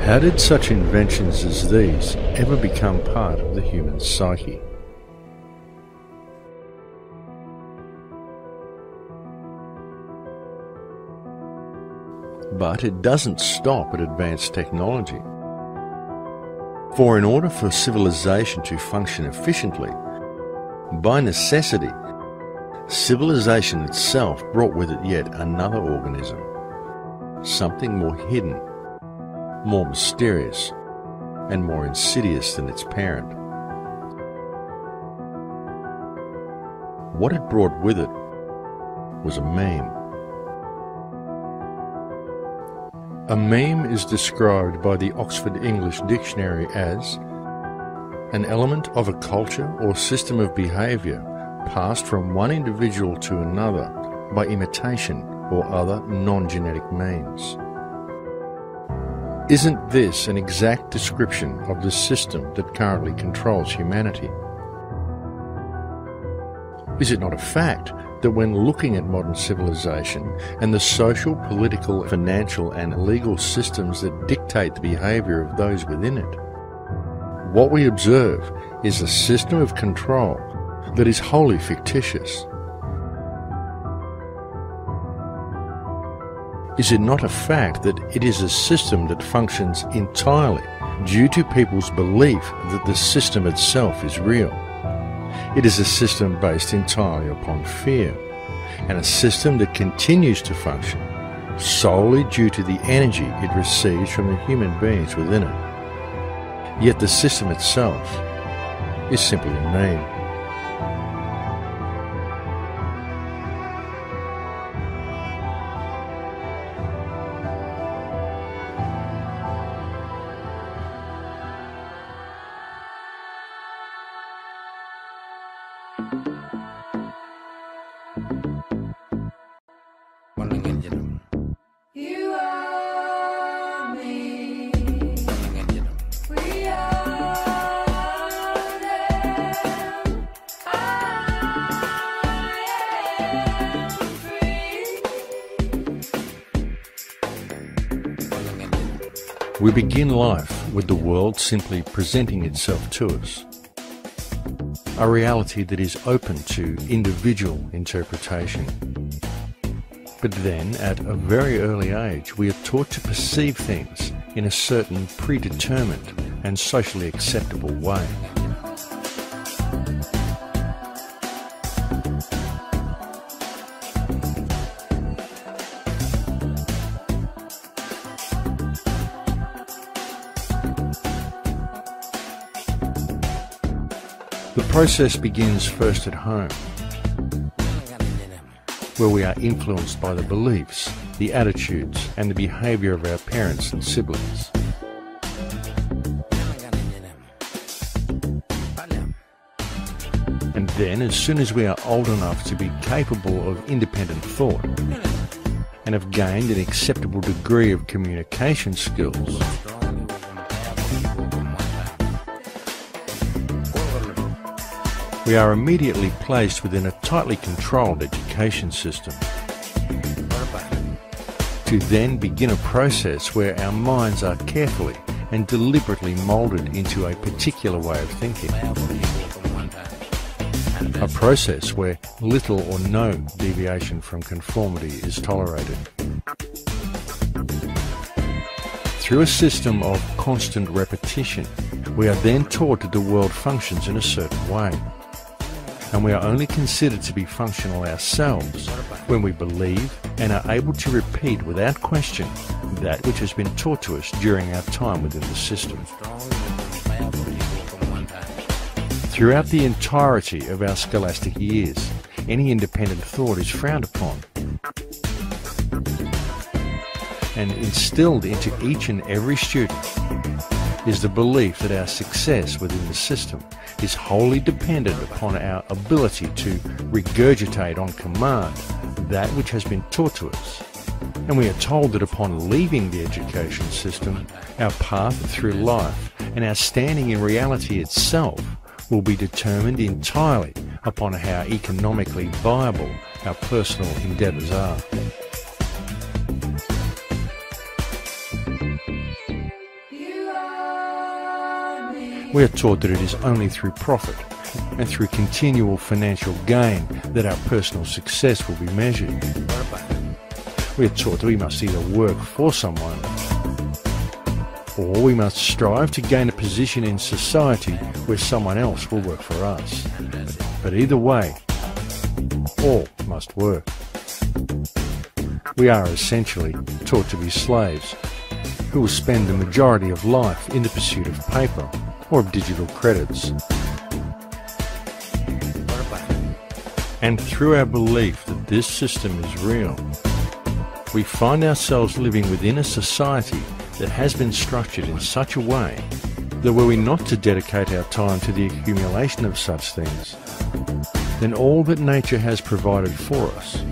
How did such inventions as these ever become part of the human psyche? But it doesn't stop at advanced technology. For in order for civilization to function efficiently, by necessity, civilization itself brought with it yet another organism, something more hidden, more mysterious, and more insidious than its parent. What it brought with it was a meme. A meme is described by the Oxford English Dictionary as an element of a culture or system of behaviour passed from one individual to another by imitation or other non-genetic means. Isn't this an exact description of the system that currently controls humanity? Is it not a fact that when looking at modern civilization and the social, political, financial and legal systems that dictate the behaviour of those within it, what we observe is a system of control that is wholly fictitious? Is it not a fact that it is a system that functions entirely due to people's belief that the system itself is real? It is a system based entirely upon fear, and a system that continues to function solely due to the energy it receives from the human beings within it. Yet the system itself is simply a meme. You are me. We are them. I am free. We begin life with the world simply presenting itself to us, a reality that is open to individual interpretation. But then, at a very early age, we are taught to perceive things in a certain predetermined and socially acceptable way. The process begins first at home, where we are influenced by the beliefs, the attitudes, and the behaviour of our parents and siblings. And then, as soon as we are old enough to be capable of independent thought, and have gained an acceptable degree of communication skills, we are immediately placed within a tightly controlled education system, to then begin a process where our minds are carefully and deliberately moulded into a particular way of thinking. A process where little or no deviation from conformity is tolerated. Through a system of constant repetition, we are then taught that the world functions in a certain way, and we are only considered to be functional ourselves when we believe and are able to repeat without question that which has been taught to us during our time within the system. Throughout the entirety of our scholastic years, any independent thought is frowned upon, and instilled into each and every student is the belief that our success within the system is wholly dependent upon our ability to regurgitate on command that which has been taught to us. And we are told that upon leaving the education system, our path through life and our standing in reality itself will be determined entirely upon how economically viable our personal endeavours are. You We are taught that it is only through profit and through continual financial gain that our personal success will be measured. We are taught that we must either work for someone or we must strive to gain a position in society where someone else will work for us. But either way, all must work. We are essentially taught to be slaves who will spend the majority of life in the pursuit of paper or of digital credits. And through our belief that this system is real, we find ourselves living within a society that has been structured in such a way that were we not to dedicate our time to the accumulation of such things, then all that nature has provided for us,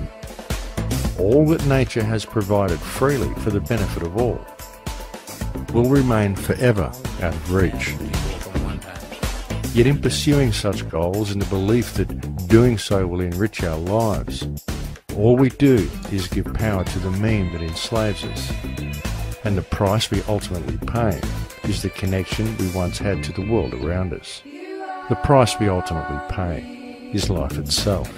all that nature has provided freely for the benefit of all, will remain forever out of reach. Yet in pursuing such goals in the belief that doing so will enrich our lives, all we do is give power to the meme that enslaves us, and the price we ultimately pay is the connection we once had to the world around us. The price we ultimately pay is life itself.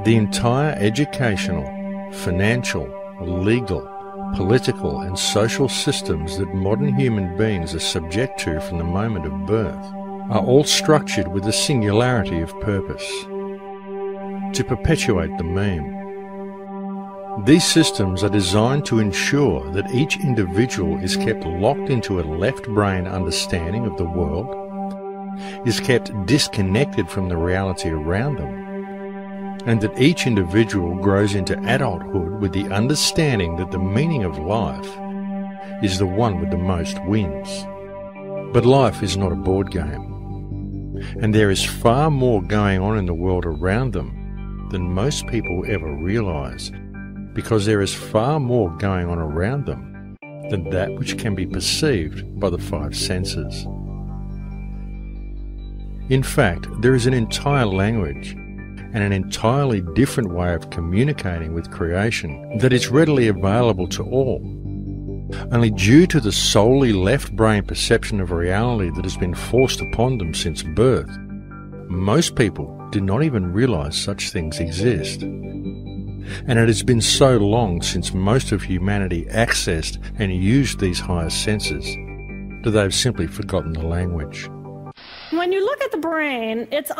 The entire educational, financial, legal, political and social systems that modern human beings are subject to from the moment of birth are all structured with a singularity of purpose: to perpetuate the meme. These systems are designed to ensure that each individual is kept locked into a left brain understanding of the world, is kept disconnected from the reality around them, and that each individual grows into adulthood with the understanding that the meaning of life is the one with the most wins. But life is not a board game, and there is far more going on in the world around them than most people ever realise, because there is far more going on around them than that which can be perceived by the five senses. In fact, there is an entire language and an entirely different way of communicating with creation that is readily available to all. Only due to the solely left brain perception of reality that has been forced upon them since birth, most people do not even realise such things exist. And it has been so long since most of humanity accessed and used these higher senses that they've simply forgotten the language. When you look at the brain, it's